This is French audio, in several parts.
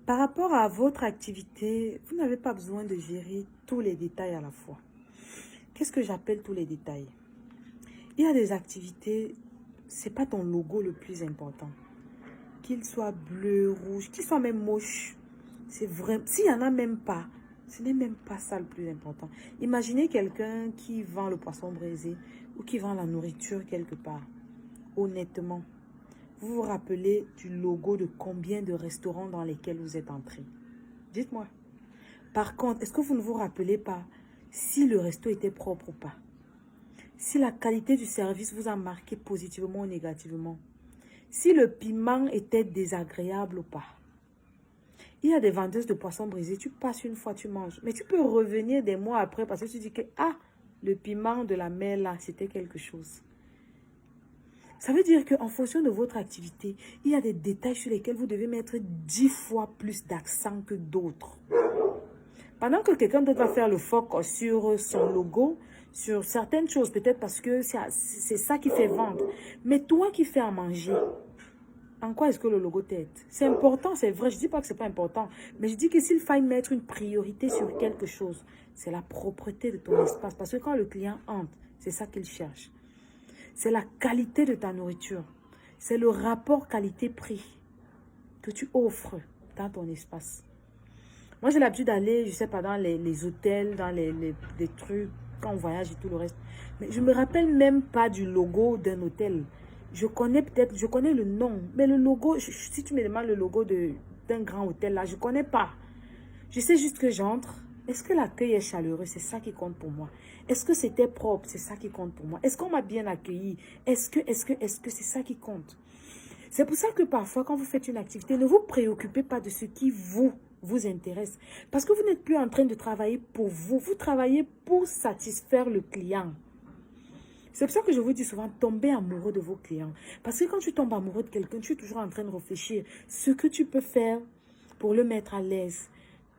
Par rapport à votre activité, vous n'avez pas besoin de gérer tous les détails à la fois. Qu'est-ce que j'appelle tous les détails? Il y a des activités, c'est pas ton logo le plus important. Qu'il soit bleu, rouge, qu'il soit même moche. C'est vrai. S'il n'y en a même pas, ce n'est même pas ça le plus important. Imaginez quelqu'un qui vend le poisson braisé ou qui vend la nourriture quelque part. Honnêtement, vous vous rappelez du logo de combien de restaurants dans lesquels vous êtes entré? Dites-moi. Par contre, est-ce que vous ne vous rappelez pas si le resto était propre ou pas? Si la qualité du service vous a marqué positivement ou négativement? Si le piment était désagréable ou pas? Il y a des vendeuses de poissons brisés, tu passes une fois, tu manges. Mais tu peux revenir des mois après parce que tu dis que, ah, le piment de la mer là, c'était quelque chose. Ça veut dire qu'en fonction de votre activité, il y a des détails sur lesquels vous devez mettre 10 fois plus d'accent que d'autres. Pendant que quelqu'un d'autre va faire le focus sur son logo, sur certaines choses, peut-être parce que c'est ça qui fait vendre. Mais toi qui fais à manger, en quoi est-ce que le logo t'aide? C'est important, c'est vrai, je ne dis pas que ce n'est pas important. Mais je dis que s'il faille mettre une priorité sur quelque chose, c'est la propreté de ton espace. Parce que quand le client entre, c'est ça qu'il cherche. C'est la qualité de ta nourriture. C'est le rapport qualité-prix que tu offres dans ton espace. Moi, j'ai l'habitude d'aller, je sais pas, dans les hôtels, dans les trucs, quand on voyage et tout le reste. Mais je me rappelle même pas du logo d'un hôtel. Je connais peut-être, je connais le nom. Mais le logo, si tu me demandes le logo d'un grand hôtel, là, je connais pas. Je sais juste que j'entre. Est-ce que l'accueil est chaleureux? C'est ça qui compte pour moi. Est-ce que c'était propre? C'est ça qui compte pour moi. Est-ce qu'on m'a bien accueilli? Est-ce que c'est ça qui compte? C'est pour ça que parfois, quand vous faites une activité, ne vous préoccupez pas de ce qui vous intéresse. Parce que vous n'êtes plus en train de travailler pour vous. Vous travaillez pour satisfaire le client. C'est pour ça que je vous dis souvent, tombez amoureux de vos clients. Parce que quand tu tombes amoureux de quelqu'un, tu es toujours en train de réfléchir ce que tu peux faire pour le mettre à l'aise,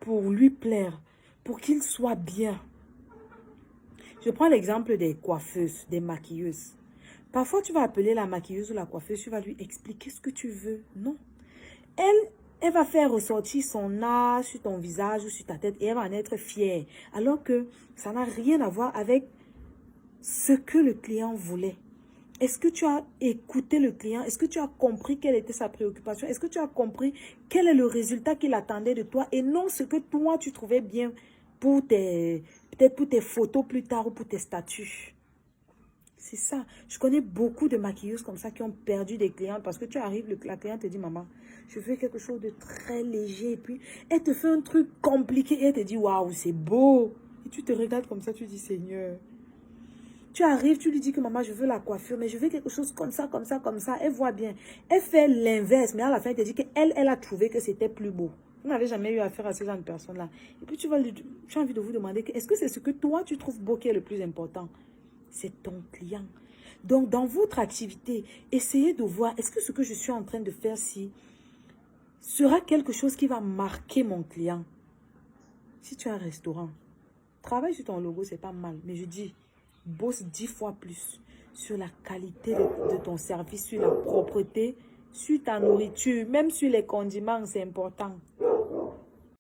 pour lui plaire, pour qu'il soit bien. Je prends l'exemple des coiffeuses, des maquilleuses. Parfois, tu vas appeler la maquilleuse ou la coiffeuse, tu vas lui expliquer ce que tu veux. Non. Elle va faire ressortir son art sur ton visage ou sur ta tête et elle va en être fière. Alors que ça n'a rien à voir avec ce que le client voulait. Est-ce que tu as écouté le client? Est-ce que tu as compris quelle était sa préoccupation? Est-ce que tu as compris quel est le résultat qu'il attendait de toi et non ce que toi tu trouvais bien pour peut-être pour tes photos plus tard ou pour tes statuts? C'est ça. Je connais beaucoup de maquilleuses comme ça qui ont perdu des clients parce que tu arrives, la cliente te dit, maman, je veux quelque chose de très léger. Et puis, elle te fait un truc compliqué et elle te dit, waouh, c'est beau. Et tu te regardes comme ça, tu dis, Seigneur. Tu arrives, tu lui dis que maman, je veux la coiffure, mais je veux quelque chose comme ça, comme ça, comme ça. Elle voit bien. Elle fait l'inverse, mais à la fin, elle te dit qu'elle a trouvé que c'était plus beau. Vous n'avez jamais eu affaire à ce genre de personnes-là. Et puis, tu as envie de vous demander, est-ce que c'est ce que toi, tu trouves beau qui est le plus important? C'est ton client. Donc, dans votre activité, essayez de voir, est-ce que ce que je suis en train de faire sera quelque chose qui va marquer mon client? Si tu as un restaurant, travaille sur ton logo, c'est pas mal. Mais je dis, bosse 10 fois plus sur la qualité de ton service, sur la propreté, sur ta nourriture, même sur les condiments, c'est important.